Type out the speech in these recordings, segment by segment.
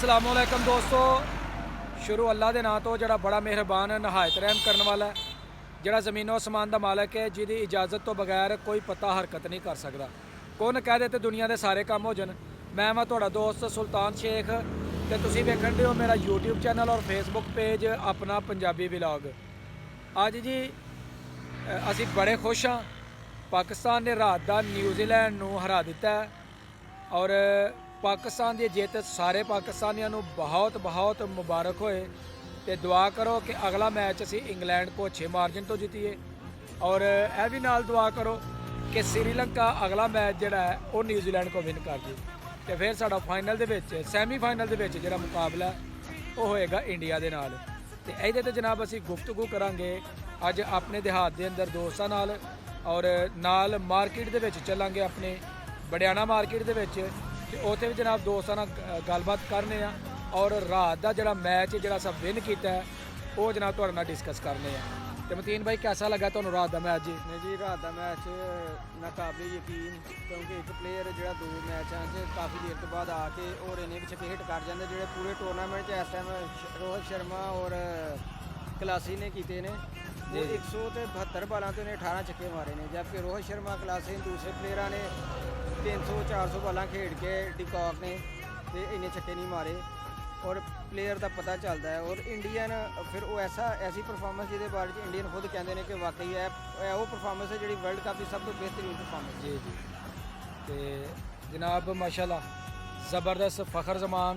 अस्सलामुअलैकुम दोस्तों। शुरू अल्लाह के नाम तो जड़ा बड़ा मेहरबान नहायत रहम करने वाला है, जड़ा ज़मीनों आसमान का मालक है, जिहदी इजाज़त तो बगैर कोई पता हरकत नहीं कर सकता। कौन कह दे ते दुनिया के सारे काम हो जान। मैं तुहाडा दोस्त सुल्तान शेख ते तुसीं वेखण दे हो मेरा यूट्यूब चैनल और फेसबुक पेज अपना पंजाबी व्लॉग। अज जी असीं बड़े खुश हाँ, पाकिस्तान ने रात का न्यूजीलैंड नूं हरा दिता है और पाकिस्तान की जित सारे पाकिस्तानियों को बहुत बहुत मुबारक होए तो दुआ करो कि अगला मैच असी इंग्लैंड को अच्छे मार्जिन तो जीतीए और यह भी नाल दुआ करो कि श्रीलंका अगला मैच जोड़ा है वो न्यूजीलैंड को विन कर दे तो फिर साडा फाइनल दे सैमीफाइनल दे जो मुकाबला वो होएगा इंडिया के नाल। तो ये तो जनाब असी गुफ्तगू करांगे अज अपने देहात के अंदर दोस्तों नाल और नाल मार्केट दे विच चलांगे अपने बड़ियाना मार्केट के उत्थे भी जनाब दोस्तों नाल गलबात करने और रात का जोड़ा मैच जो अस विन किया है वो जनाब तुहाडे नाल डिस्कस करने। तो मतीन भाई कैसा लगा तुहानूं रात का मैच जी? नहीं जी, रात का मैच नाकाबिले यकीन, क्योंकि एक प्लेयर जो दो मैचों से काफ़ी देर तो बाद आके और इन्हें छक्के हिट कर जाते जो पूरे टूरनामेंट इस टाइम रोहित शर्मा और क्लासी ने किए ने वो 172 बालों तो इन्हें 18 छक्के मारे ने, जबकि रोहित शर्मा क्लासी दूसरे प्लेयर ने 300-400 बालां खेड के डिकॉक ने तो इन्ने छक्के नहीं मारे और प्लेयर का पता चलता है। और इंडियन फिर वो ऐसी परफॉर्मेंस जिहदे बारे में इंडियन खुद कहते हैं कि वाकई है वो परफॉर्मेंस है जी वर्ल्ड कप की सब तो बेहतरीन परफॉर्मेंस। जी जी तो जनाब माशाल्लाह ज़बरदस्त फ़खर जमान,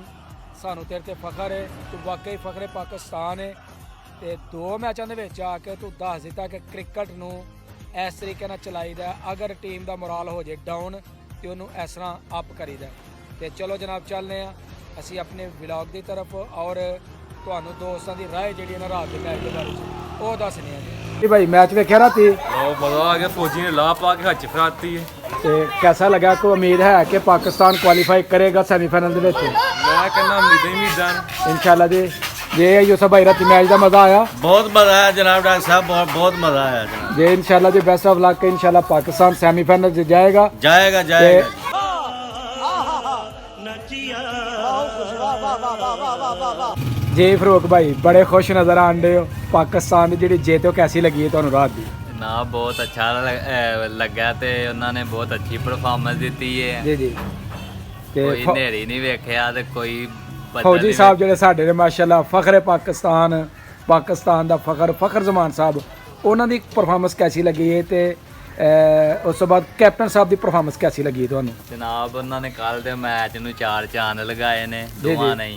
सानू तेरे ते फ़खर है, तू वाकई फ़खर पाकिस्तान है। तो दो मैचों के आके तू दस दिता कि क्रिकेट नूं इस तरीके नाल चलाईदा, अगर टीम का मोराल हो जाए डाउन तो उन्होंने इस तरह अप करीदा। तो चलो जनाब चलने असी अपने व्लॉग की तरफ और तुहानूं दोस्तों की राय जी रात के मैच के बारे वो दसने जी। भाई मैच वेख्या राती? मजा आ गया, फौजी ने ला पा के हच फराती है। तो कैसा लगा? कोई उम्मीद है कि पाकिस्तान क्वालीफाई करेगा सैमीफाइनल मैं कहना उम्मीदें इंशाल्लाह जी। जे यूसुफ भाई राती मैच का मजा आया? बहुत मजा आया जनाब डॉक्टर साहब, बहुत मजा आया जनाब। जे इंशाल्लाह जी बेस्ट ऑफ लक, इंशाल्लाह पाकिस्तान सेमीफाइनल जाएगा जाएगा जाएगा। जी फरूक भाई बड़े खुश नज़र आंदे हो, पाकिस्तान की जी जीत हो कैसी लगी है तुहानूं रात दी? ना बहुत अच्छा लगा तो उन्होंने बहुत अच्छी परफॉर्मेंस दी है जी जी। कोई नेरी नहीं वेख्या ते कोई फौजी साहब ਜਿਹੜੇ ਸਾਡੇ ਨੇ ਮਾਸ਼ਾਅੱਲਾ ਫਖਰ ਪਾਕਿस्तान पाकिस्तान ਦਾ ਫਖਰ ਜ਼ਮਾਨ ਸਾਹਿਬ, ਉਹਨਾਂ ਦੀ ਪਰਫਾਰਮੈਂਸ कैसी लगी है ਤੇ ਉਸ ਤੋਂ ਬਾਅਦ ਕੈਪਟਨ ਸਾਹਿਬ ਦੀ ਪਰਫਾਰਮੈਂਸ कैसी लगी है ਤੁਹਾਨੂੰ? ਜਨਾਬ ਉਹਨਾਂ ਨੇ ਕੱਲ ਦੇ ਮੈਚ ਨੂੰ 4 ਚਾਂਦ ਲਗਾਏ ਨੇ ਦੋਵਾਂ ਨੇ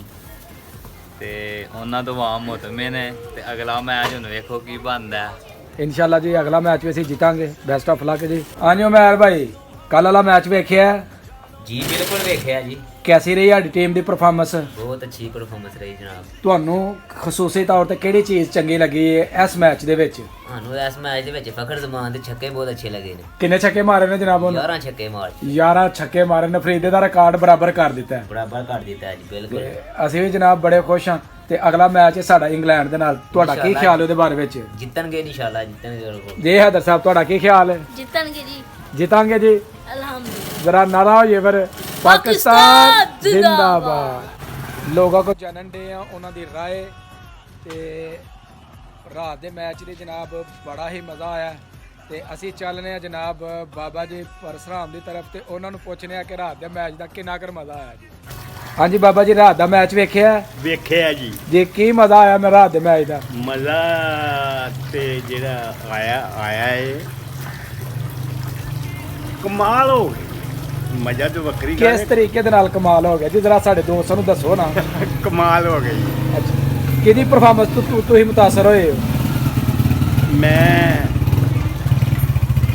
ਤੇ ਉਹਨਾਂ ਤੋਂ ਵਾਮ ਮੁਤਮਿਨ ਨੇ ਤੇ ਅਗਲਾ ਮੈਚ ਹੁਣ ਵੇਖੋ ਕੀ ਬਣਦਾ। इंशाल्लाह जी अगला मैच भी ਅਸੀਂ ਜਿੱਤਾਂਗੇ। बेस्ट ऑफ लक जी। ਆਜੋ ਮੈਰ ਭਾਈ, ਕੱਲ ਵਾਲਾ ਮੈਚ ਵੇਖਿਆ? जी बिल्कुल वेख्या जी। कैसी रही साडी टीम की परफॉर्मेंस? बहुत अच्छी परफॉर्मेंस रही जनाब। ਤੁਹਾਨੂੰ ਖਸੂਸੀ ਤੌਰ ਤੇ ਕਿਹੜੀ ਚੀਜ਼ ਚੰਗੀ ਲੱਗੀ ਹੈ ਇਸ ਮੈਚ ਦੇ ਵਿੱਚ? ਸਾਨੂੰ ਇਸ ਮੈਚ ਦੇ ਵਿੱਚ ਫਖਰ ਜ਼ਮਾਨ ਦੇ ਛੱਕੇ ਬਹੁਤ ਅੱਛੇ ਲੱਗੇ ਨੇ। ਕਿੰਨੇ ਛੱਕੇ ਮਾਰੇ ਨੇ ਜਨਾਬ ਉਹਨੇ? 11 ਛੱਕੇ ਮਾਰ 11 ਛੱਕੇ ਮਾਰੇ ਨੇ, ਫਰੀਦੇ ਦਾ ਰਿਕਾਰਡ ਬਰਾਬਰ ਕਰ ਦਿੱਤਾ ਹੈ। ਬਰਾਬਰ ਕਰ ਦਿੱਤਾ ਜੀ ਬਿਲਕੁਲ। ਤੇ ਅਸੀਂ ਵੀ ਜਨਾਬ ਬੜੇ ਖੁਸ਼ ਹਾਂ। ਤੇ ਅਗਲਾ ਮੈਚ ਹੈ ਸਾਡਾ ਇੰਗਲੈਂਡ ਦੇ ਨਾਲ, ਤੁਹਾਡਾ ਕੀ ਖਿਆਲ ਉਹਦੇ ਬਾਰੇ ਵਿੱਚ? ਜਿੱਤਣਗੇ ਇਨਸ਼ਾਅੱਲਾ, ਜਿੱਤਣਗੇ ਬਿਲਕੁਲ ਜੀ ਹੈਦਰ ਸਾਹਿਬ ਤੁਹਾਡਾ ਕੀ ਖਿਆਲ ਹੈ? जीतनगे जी, जीतांगे जी अल्हम्दुलिल्लाह। जरा नारा हो ये फिर पाकिस्तान जिंदाबाद। लोगों को जानन दे उन्हों की राय ते रात के मैच के जनाब बड़ा ही मज़ा आया। तो असी चलने जनाब बाबा जी परसराम की तरफ तो उन्होंने पूछने कि रात के मैच का कितना कर मज़ा आया जी। हाँ जी बाबा जी रात का मैच वेख्या? ਵੇਖਿਆ ਜੀ। जी की मज़ा आया मैं रात के मैच का? ਮਜ਼ਾ ਤੇ ਜਿਹੜਾ ਆਇਆ ਏ ਕਮਾਲ ਹੋ ਗਈ, ਮਜ਼ਾ ਤੇ ਵੱਖਰੀ ਗੱਲ किस तरीके दे नाल कमाल हो गया जी? जरा साढ़े दोस्तों नूं दसो ना। ਹੈ, ਕਮਾਲ ਹੋ ਗਈ। अच्छा किहदी परफॉर्मेंस तो तुसीं मुतासर होए हो? ਮੈਂ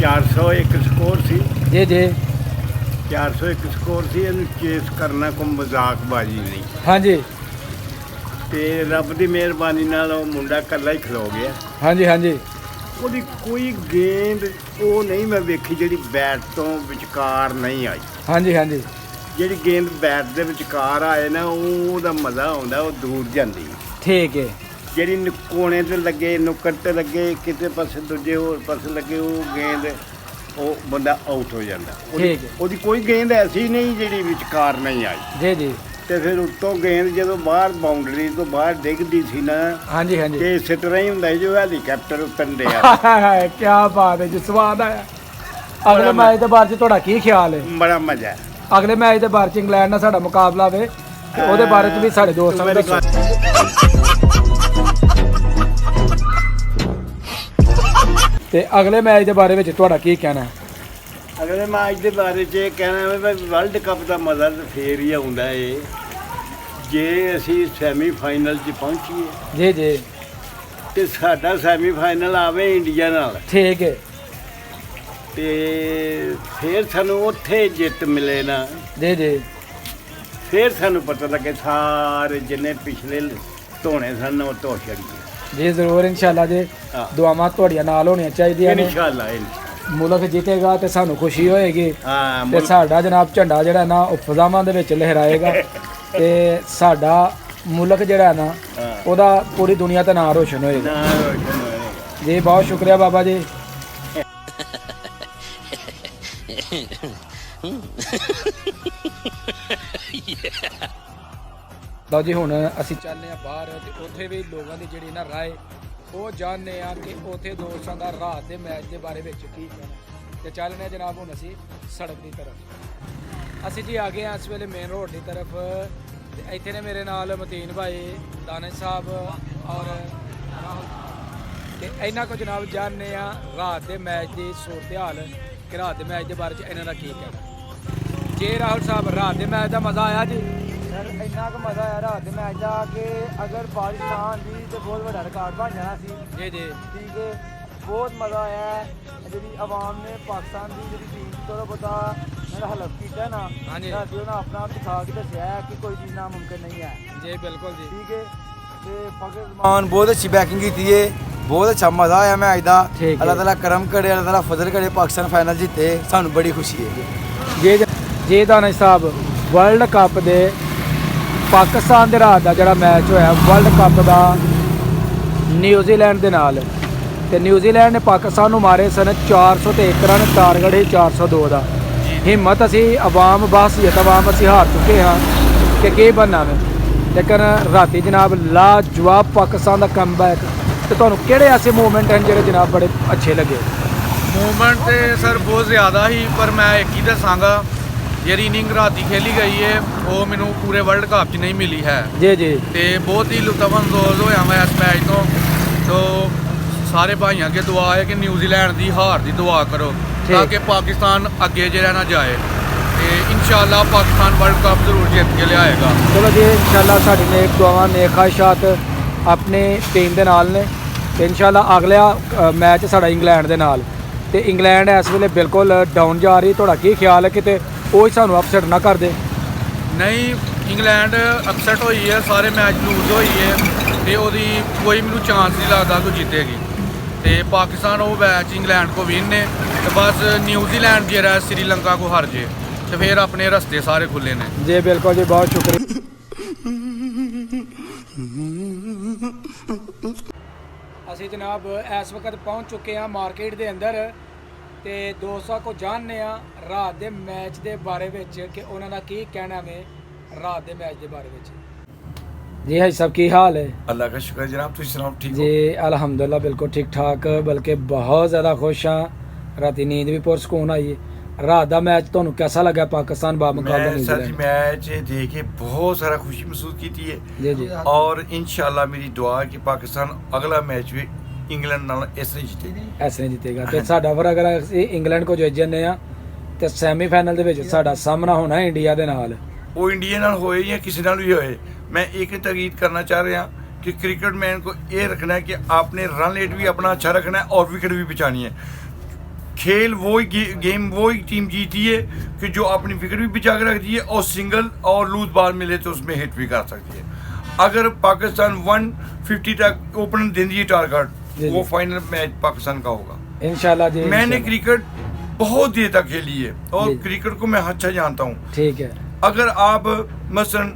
401 ਸਕੋਰ ਸੀ, जी जी 401 ਸਕੋਰ ਸੀ, ਇਹਨੂੰ ਚੇਸ ਕਰਨਾ ਕੋਈ ਮਜ਼ਾਕਬਾਜ਼ੀ ਨਹੀਂ। हाँ जी ਤੇ ਰੱਬ ਦੀ ਮਿਹਰਬਾਨੀ ਨਾਲ ਉਹ ਮੁੰਡਾ ਇਕੱਲਾ ਹੀ ਖਲੋ ਗਿਆ। हाँ जी हाँ जी ਉਹਦੀ ਕੋਈ ਗੇਂਦ ਉਹ ਨਹੀਂ ਮੈਂ ਵੇਖੀ ਜਿਹੜੀ ਬੈਟ ਤੋਂ ਵਿਚਕਾਰ ਨਹੀਂ ਆਈ। हाँ जी हाँ जी ਜਿਹੜੀ ਗੇਂਦ ਬੈਟ ਦੇ ਵਿਚਕਾਰ ਆਏ ਨਾ ਉਹਦਾ ਮਜ਼ਾ ਆਉਂਦਾ, ਉਹ ਦੂਰ ਜਾਂਦੀ। ठीक है। ਜਿਹੜੀ ਕੋਣੇ ਤੇ ਲੱਗੇ, ਨੁੱਕਰ ਤੇ ਲੱਗੇ, ਕਿਤੇ ਪਾਸੇ ਦੂਜੇ ਹੋਰ ਪਾਸੇ ਲੱਗੇ, ਉਹ ਗੇਂਦ ਉਹ ਬੰਦਾ ਆਊਟ ਹੋ ਜਾਂਦਾ। ਠੀਕ ਹੈ। ਉਹਦੀ ਕੋਈ ਗੇਂਦ ਐਸੀ ਨਹੀਂ ਜਿਹੜੀ ਵਿਚਕਾਰ ਨਹੀਂ ਆਈ। जी जी ਤੇ ਫਿਰ ਉੱਤੋਂ ਗੇਂਦ ਜਦੋਂ ਬਾਹਰ ਬਾਉਂਡਰੀ ਤੋਂ ਬਾਹਰ ਡਿੱਗਦੀ ਸੀ ਨਾ ਹਾਂਜੀ ਹਾਂਜੀ ਤੇ ਇਸ ਤਰ੍ਹਾਂ ਹੀ ਹੁੰਦਾ ਸੀ ਜੋ ਹੈਲੀਕਾਪਟਰ ਉੱਤਰਨ ਡਿਆ ਕੀ ਬਾਤ ਹੈ ਜੀ, ਸਵਾਦ ਆਇਆ। ਅਗਲੇ ਮੈਚ ਦੇ ਬਾਰੇ 'ਚ ਤੁਹਾਡਾ ਕੀ ਖਿਆਲ ਹੈ? ਬੜਾ ਮਜ਼ਾ ਅਗਲੇ ਮੈਚ ਦੇ ਬਾਰੇ 'ਚ ਇੰਗਲੈਂਡ ਨਾਲ ਸਾਡਾ ਮੁਕਾਬਲਾ ਹੋਵੇ ਤੇ ਉਹਦੇ ਬਾਰੇ 'ਚ ਵੀ ਸਾਡੇ ਦੋਸਤਾਂ ਨੂੰ ਦੱਸੋ। ਤੇ ਅਗਲੇ ਮੈਚ ਦੇ ਬਾਰੇ ਵਿੱਚ ਤੁਹਾਡਾ ਕੀ ਕਹਿਣਾ ਹੈ? ਅਗਲੇ ਮੈਚ ਦੇ ਬਾਰੇ 'ਚ ਇਹ ਕਹਿਣਾ ਵੀ ਵਰਲਡ ਕੱਪ ਦਾ ਮਜ਼ਾ ਤਾਂ ਫੇਰ ਹੀ ਆਉਂਦਾ ਏ ਜੇ ਅਸੀਂ ਸੈਮੀਫਾਈਨਲ 'ਚ ਪਹੁੰਚੀਏ ਜੀ ਜੀ ਤੇ ਸਾਡਾ ਸੈਮੀਫਾਈਨਲ ਆਵੇ ਇੰਡੀਆ ਨਾਲ ਠੀਕ ਹੈ ਤੇ ਫਿਰ ਸਾਨੂੰ ਉੱਥੇ ਜਿੱਤ ਮਿਲੇ ਨਾ ਜੀ ਜੀ ਫਿਰ ਸਾਨੂੰ ਪਤਾ ਲੱਗੇ ਸਾਰੇ ਜਿੰਨੇ ਪਿਛਲੇ ਧੋਣੇ ਸਨ ਉਹ ਧੋ ਛੱਡੀਏ। ਜੀ ਜ਼ਰੂਰ ਇਨਸ਼ਾਅੱਲਾ ਜੀ, ਹਾਂ। ਦੁਆਵਾਂ ਤੁਹਾਡੀਆਂ ਨਾਲ ਹੋਣੀਆਂ ਚਾਹੀਦੀਆਂ ਨੇ। ਇਨਸ਼ਾਅੱਲਾ ਮੁਲਕ ਜਿੱਤੇਗਾ ਤੇ ਸਾਨੂੰ ਖੁਸ਼ੀ ਹੋਏਗੀ ਹਾਂ ਤੇ ਸਾਡਾ ਜਨਾਬ ਝੰਡਾ ਜਿਹੜਾ ਨਾ ਉਹ ਫਜ਼ਾਵਾਂ ਦੇ ਵਿੱਚ ਲਹਿਰਾਏਗਾ ਤੇ ਸਾਡਾ ਮੁਲਕ ਜਿਹੜਾ ਨਾ ਹਾਂ। ਉਹਦਾ ਪੂਰੀ ਦੁਨੀਆ ਤੇ ਨਾਂ ਰੋਸ਼ਨ ਹੋਏਗਾ। ਨਾ ਰੋਸ਼ਨ ਹੋਏਗਾ। ਜੀ ਬਹੁਤ ਸ਼ੁਕਰੀਆ ਬਾਬਾ ਜੀ। ਲਓ ਜੀ ਹੁਣ ਅਸੀਂ ਚੱਲਦੇ ਆ ਬਾਹਰ ਤੇ ਉੱਥੇ ਵੀ ਲੋਕਾਂ ਦੀ ਜਿਹੜੀ ਨਾ ਰਾਏ ਉਹ ਜਾਣਦੇ ਆ ਕਿ ਉੱਥੇ ਦੋਸਤਾਂ ਦਾ ਰਾਤ ਦੇ ਮੈਚ ਦੇ ਬਾਰੇ ਵਿੱਚ ਕੀ ਕਹਿਣਾ। ਤੇ ਚੱਲਦੇ ਆ ਜਨਾਬ ਹੁਣ ਅਸੀਂ ਸੜਕ ਦੀ ਤਰਫ। ਅਸੀਂ ਜੀ ਆ ਗਏ ਆ ਇਸ ਵੇਲੇ ਮੇਨ ਰੋਡ ਦੀ ਤਰਫ ਤੇ ਇੱਥੇ ਨੇ ਮੇਰੇ ਨਾਲ ਮਤੀਨ ਭਾਈ, ਦਾਨਿਸ਼ ਸਾਹਿਬ ਔਰ ਰਾਹੁਲ ਤੇ ਇਹਨਾਂ ਕੋ ਜਨਾਬ ਜਾਣਦੇ ਆ ਰਾਤ ਦੇ ਮੈਚ ਦੀ ਸੂਰਤ ਹਾਲ ਕਿ ਰਾਤ ਦੇ ਮੈਚ ਦੇ ਬਾਰੇ 'ਚ ਇਹਨਾਂ ਦਾ ਕੀ ਕਹਿਣਾ। ਜੇ ਰਾਹੁਲ ਸਾਹਿਬ ਰਾਤ ਦੇ ਮੈਚ ਦਾ ਮਜ਼ਾ ਆਇਆ ਜੀ? ਸਰ ਇੰਨਾ ਕੁ ਮਜ਼ਾ ਆਇਆ ਰਾਤ ਦੇ ਮੈਚ ਦਾ ਕਿ ਅਗਰ ਬਾਰਿਸ਼ ਨਾ ਆਉਂਦੀ ਤੇ ਬਹੁਤ ਵੱਡਾ ਰਿਕਾਰਡ ਬਣ ਜਾਣਾ ਸੀ। ਜੀ ਜੀ ਠੀਕ ਹੈ, ਬਹੁਤ ਮਜ਼ਾ ਆਇਆ। ਜਿਹੜੀ ਆਵਾਮ ਨੇ ਪਾਕਿਸਤਾਨ ਦੀ ਜਿਹੜੀ ਟੀਮ ਦੀ ਥੋੜਾ ਬਹੁਤਾ ਮੇਰਾ ਹਲਫ ਕੀਤਾ ਨਾ, ਹਾਂਜੀ। ਰਾਤੀ ਉਹਨਾਂ ਆਪਣਾ ਦਿਖਾ ਕੇ ਦੱਸਿਆ ਹੈ ਕਿ ਕੋਈ ਚੀਜ਼ ਨਾਮੁਮਕਿਨ ਨਹੀਂ ਹੈ। ਜੀ ਬਿਲਕੁਲ ਜੀ ਠੀਕ ਹੈ ਤੇ ਫਖਰ ਮਾਨ ਬਹੁਤ ਅੱਛੀ ਬੈਕਿੰਗ ਕੀਤੀ ਏ, ਬਹੁਤ ਅੱਛਾ ਮਜ਼ਾ ਆਇਆ ਮੈਚ ਦਾ। ਠੀਕ ਹੈ। ਅੱਲਾਹ ਤਾਲਾ ਕਰਮ ਕਰੇ, ਅੱਲਾਹ ਤਾਲਾ ਫਜ਼ਲ ਕਰੇ, ਪਾਕਿਸਤਾਨ ਫਾਈਨਲ ਜਿੱਤੇ, ਸਾਨੂੰ ਬੜੀ ਖੁਸ਼ੀ ਹੈ। ਜੇ ਦਾਨਿਸ਼ ਸਾਹਿਬ ਵਰਲਡ ਕੱਪ ਦੇ ਪਾਕਿਸਤਾਨ ਦੇ ਰਾਤ ਦਾ ਜਿਹੜਾ ਮੈਚ ਹੋਇਆ ਵਰਲਡ ਕੱਪ ਦਾ ਨਿਊਜ਼ੀਲੈਂਡ ਦੇ ਨਾਲ ਤੇ ਨਿਊਜ਼ੀਲੈਂਡ ਨੇ ਪਾਕਿਸਤਾਨ ਨੂੰ ਮਾਰੇ ਸਨ 401 ਰਨ, ਟਾਰਗੇਟ ਸੀ 402 ਦਾ। ਹਿੰਮਤ ਅਸੀਂ ਆਵਾਮ ਬਾਸੀਅਤ ਆਵਾਮ ਅਸੀਂ ਹਾਰ ਚੁੱਕੇ ਹਾਂ ਕਿ ਕੀ ਬਣਨਾ ਵੇ, ਲੇਕਿਨ ਰਾਤੀ ਜਨਾਬ ਲਾਜਵਾਬ ਪਾਕਿਸਤਾਨ ਦਾ ਕਮਬੈਕ। ਤੇ ਤੁਹਾਨੂੰ ਕਿਹੜੇ ਐਸੇ ਮੂਵਮੈਂਟ ਹਨ ਜਿਹੜੇ ਜਨਾਬ ਬੜੇ ਅੱਛੇ ਲੱਗੇ? ਮੂਵਮੈਂਟ ਤੇ ਸਰ ਬਹੁਤ ਜ਼ਿਆਦਾ ਹੀ, ਪਰ ਮੈਂ ਇੱਕ ਹੀ ਦੱਸਾਂਗਾ ਜਿਹੜੀ ਇਨਿੰਗ ਰਾਤੀ ਖੇਲੀ ਗਈ ਹੈ ਉਹ ਮੈਨੂੰ ਪੂਰੇ ਵਰਲਡ ਕੱਪ 'ਚ ਨਹੀਂ ਮਿਲੀ ਹੈ ਜੀ ਜੀ ਤੇ ਬਹੁਤ ਹੀ ਲੁਤਫਅੰਦੋਜ਼ ਹੋਇਆ ਮੈਂ ਇਸ ਮੈਚ ਤੋਂ ਸਾਰੇ ਭਾਈਆਂ ਅੱਗੇ ਦੁਆ ਹੈ ਕਿ ਨਿਊਜ਼ੀਲੈਂਡ ਦੀ ਹਾਰ ਦੀ ਦੁਆ ਕਰੋ ਤਾਂ ਕਿ ਪਾਕਿਸਤਾਨ ਅੱਗੇ ਜਿਹੜਾ ਨਾ ਜਾਏ ਤੇ ਇਨਸ਼ਾਅੱਲਾ ਪਾਕਿਸਤਾਨ ਵਰਲਡ ਕੱਪ ਜ਼ਰੂਰ ਜਿੱਤ ਕੇ ਲਿਆਏਗਾ। ਚਲੋ ਜੀ ਇਨਸ਼ਾਅੱਲਾ ਸਾਡੀ ਨੇਕ ਦੁਆਵਾਂ ਨੇਕ ਖਾਹਿਸ਼ਾਤ ਆਪਣੇ ਟੀਮ ਦੇ ਨਾਲ ਨੇ ਤੇ ਇਨਸ਼ਾਅੱਲਾ ਅਗਲਾ ਮੈਚ ਸਾਡਾ ਇੰਗਲੈਂਡ ਦੇ ਨਾਲ ਤੇ ਇੰਗਲੈਂਡ ਇਸ ਵੇਲੇ ਬਿਲਕੁਲ ਡਾਊਨ ਜਾ ਰਹੀ। ਤੁਹਾਡਾ ਕੀ ਖਿਆਲ ਹੈ ਕਿਤੇ ਉਹ ਹੀ ਸਾਨੂੰ ਅਪਸੈਟ ਨਾ ਕਰ ਦੇ? ਨਹੀਂ, ਇੰਗਲੈਂਡ ਅਪਸੈਟ ਹੋਈ ਹੈ, ਸਾਰੇ ਮੈਚ ਲੂਜ਼ ਹੋਈ ਹੈ ਤੇ ਉਹਦੀ ਕੋਈ ਮੈਨੂੰ ਚਾਂਸ ਨਹੀਂ ਲੱਗਦਾ ਕਿ ਜਿੱਤੇਗੀ ਤੇ ਪਾਕਿਸਤਾਨ ਉਹ ਮੈਚ ਇੰਗਲੈਂਡ ਕੋ ਵਿਨ ਨੇ ਤੇ ਬਸ ਨਿਊਜ਼ੀਲੈਂਡ ਜਿਹੜਾ ਸ੍ਰੀਲੰਕਾ ਕੋ ਹਾਰ ਜੇ ਤੇ ਫਿਰ ਆਪਣੇ ਰਸਤੇ ਸਾਰੇ ਖੁੱਲੇ ਨੇ। ਜੀ ਬਿਲਕੁਲ ਜੀ, ਬਹੁਤ ਸ਼ੁਕਰੀਆ। ਅਸੀਂ ਜਨਾਬ ਇਸ ਵਕਤ ਪਹੁੰਚ ਚੁੱਕੇ ਹਾਂ ਮਾਰਕੀਟ ਦੇ ਅੰਦਰ ਤੇ ਦੋਸਤਾਂ ਕੋ ਜਾਣਨੇ ਆ ਰਾਤ ਦੇ ਮੈਚ ਦੇ ਬਾਰੇ ਵਿੱਚ ਕਿ ਉਹਨਾਂ ਦਾ ਕੀ ਕਹਿਣਾ ਵੇ ਰਾਤ ਦੇ ਮੈਚ ਦੇ ਬਾਰੇ ਵਿੱਚ। जी हाजी साहब की हाल है? अल्लाह का शुक्र है जनाब, तुम सुनाओ ठीक जी अल्हम्दुलिल्लाह बिल्कुल ठीक ठाक, बल्कि बहुत ज़्यादा खुश हाँ। राती नींद भी पुरसकून आई। रात का मैच तो कैसा लगा पाकिस्तान बामुकाबला मैं सर जी न्यूजीलैंड? मैच देख के बहुत सारा खुशी महसूस की थी है जी जी और इंशाल्लाह मेरी दुआ है कि पाकिस्तान अगला मैच भी इंग्लैंड नाल इसने जीतेगी। ऐसे नहीं जीतेगा तो साडा फिर अगर ਅਸੀਂ ਇੰਗਲੈਂਡ को जो ਜਿੱਤਨੇ ਆ ਤੇ ਸੈਮੀਫਾਈਨਲ ਦੇ ਵਿੱਚ ਸਾਡਾ ਸਾਹਮਣਾ ਹੋਣਾ ਇੰਡੀਆ ਦੇ ਨਾਲ। वो इंडिया नाल होए या किसी नाल भी होए, मैं एक तकीद करना चाह रहा कि क्रिकेट मैन को ये रखना है कि आपने रन रेट भी अपना अच्छा रखना है और विकेट भी बचानी है। खेल वही गेम वही टीम जीती है कि जो अपनी विकेट भी बचा के रखती है और सिंगल और लूज बॉल मिले तो उसमें हिट भी कर सकती है। अगर पाकिस्तान 150 तक ओपनर दे दिए टारगेट वो फाइनल मैच पाकिस्तान का होगा इंशाल्लाह जी। मैंने क्रिकेट बहुत देर तक खेली है और क्रिकेट को मैं अच्छा जानता हूँ। ठीक है, अगर आप मसलन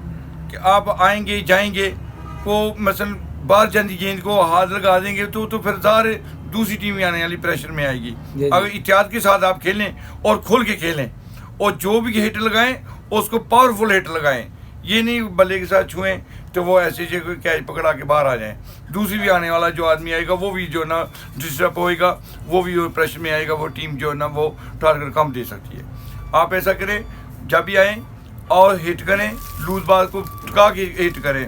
कि आप आएंगे जाएंगे वो मसलन बाहर जाती गेंद को हाथ लगा देंगे तो फिर ज़ाहिर दूसरी टीम आने वाली प्रेशर में आएगी। अगर इत्याद के साथ आप खेलें और खुल के खेलें और जो भी हिट लगाएं उसको पावरफुल हिट लगाएं, ये नहीं बल्ले के साथ छुएं तो वो ऐसे जो कोई कैच पकड़ा के बाहर आ जाएं। दूसरी भी आने वाला जो आदमी आएगा वो भी जो है ना डिस्टर्ब होएगा, वो भी प्रेशर में आएगा, वो टीम जो है ना वो टारगेट कम दे सकती है। आप ऐसा करें, जब भी आएँ और हिट करें, लूज बाल को टका के हिट करें,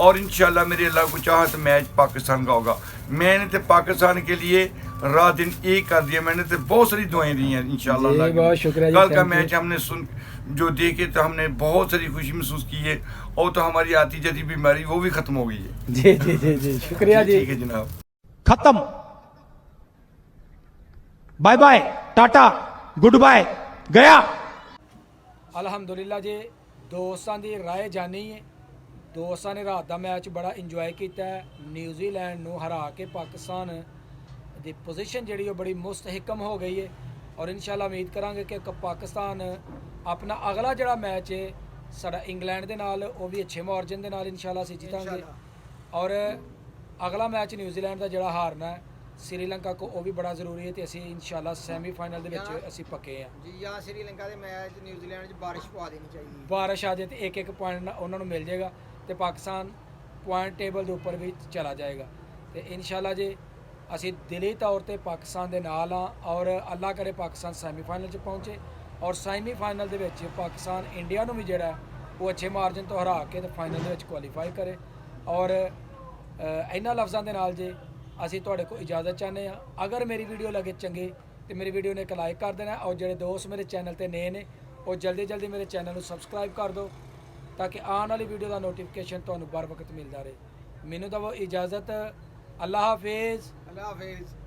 और इंशाल्लाह मेरे अल्लाह को चाहा तो मैच पाकिस्तान का होगा। मैंने तो पाकिस्तान के लिए रात दिन एक कर दिया, मैंने तो बहुत सारी दुआएं दी हैं इंशाल्लाह। जी, बहुत शुक्रिया जी, कल का thank you। मैच हमने जो देखे तो हमने बहुत सारी खुशी महसूस की है, और तो हमारी आती जाती बीमारी वो भी खत्म हो गई है। जी जी जी जी शुक्रिया जी। ठीक है जनाब। खत्म, bye bye, tata, goodbye, गया। ਅਲਹਮਦੁਲਿਲਾ ਜੀ, ਦੋਸਤਾਂ ਦੀ ਰਾਏ ਜਾਣੀ ਹੈ। ਦੋਸਤਾਂ ਨੇ ਰਾਤ ਦਾ ਮੈਚ ਬੜਾ ਇੰਜੋਏ ਕੀਤਾ ਹੈ। ਨਿਊਜ਼ੀਲੈਂਡ ਨੂੰ ਹਰਾ ਕੇ ਪਾਕਿਸਤਾਨ ਦੀ ਪੋਜੀਸ਼ਨ ਜਿਹੜੀ ਉਹ ਬੜੀ ਮੁਸਤਹਿਕਮ ਹੋ ਗਈ ਹੈ, ਔਰ ਇਨਸ਼ਾਅੱਲਾ ਉਮੀਦ ਕਰਾਂਗੇ ਕਿ ਪਾਕਿਸਤਾਨ ਆਪਣਾ ਅਗਲਾ ਜਿਹੜਾ ਮੈਚ ਹੈ ਸਾਡਾ ਇੰਗਲੈਂਡ ਦੇ ਨਾਲ, ਉਹ ਵੀ ਅੱਛੇ ਮਾਰਜਨ ਦੇ ਨਾਲ ਇਨਸ਼ਾਅੱਲਾ ਅਸੀਂ ਜਿੱਤਾਂਗੇ। ਔਰ ਅਗਲਾ ਮੈਚ ਨਿਊਜ਼ੀਲੈਂਡ ਦਾ ਜਿਹੜਾ ਹਾਰਨਾ ਹੈ श्रीलंका को, वो भी बड़ा ज़रूरी है। तो असी इंशाल्लाह सैमीफाइनल दे विच असी पक्के हैं जी। या श्रीलंका के मैच न्यूजीलैंड च बारिश पवा देनी चाहिए, बारिश आ जाए तो एक एक पॉइंट उन्होंने मिल जाएगा, तो पाकिस्तान पॉइंट टेबल के उपर भी चला जाएगा। तो इंशाल्लाह जी असी दिली तौर पर पाकिस्तान के नाल हाँ, और अल्लाह करे पाकिस्तान सैमीफाइनल च पहुँचे, और सैमीफाइनल दे विच पाकिस्तान इंडिया नूं भी जिहड़ा वो अच्छे मार्जन तो हरा के तो फाइनल दे विच क्वालीफाई करे। और इन्हां लफ्ज़ां दे नाल जी ਅਸੀਂ ਤੁਹਾਡੇ ਕੋਲ ਇਜਾਜ਼ਤ ਚਾਹੁੰਦੇ ਹਾਂ। ਅਗਰ ਮੇਰੀ ਵੀਡੀਓ ਲੱਗੇ ਚੰਗੀ ਤੇ ਮੇਰੀ ਵੀਡੀਓ ਨੂੰ ਇੱਕ ਲਾਈਕ ਕਰ ਦੇਣਾ, ਔਰ ਜਿਹੜੇ ਦੋਸਤ ਮੇਰੇ ਚੈਨਲ ਤੇ ਨਏ ਨੇ ਉਹ ਜਲਦੀ ਮੇਰੇ ਚੈਨਲ ਨੂੰ ਸਬਸਕ੍ਰਾਈਬ ਕਰ ਦਿਓ, ਤਾਂ ਕਿ ਆਉਣ ਵਾਲੀ ਵੀਡੀਓ ਦਾ ਨੋਟੀਫਿਕੇਸ਼ਨ ਤੁਹਾਨੂੰ बर वक्त ਮਿਲਦਾ ਰਹੇ। ਮੈਨੂੰ ਤਾਂ ਉਹ ਇਜਾਜ਼ਤ। ਅੱਲਾ ਹਾਫਿਜ਼। अल्लाह हाफिज़।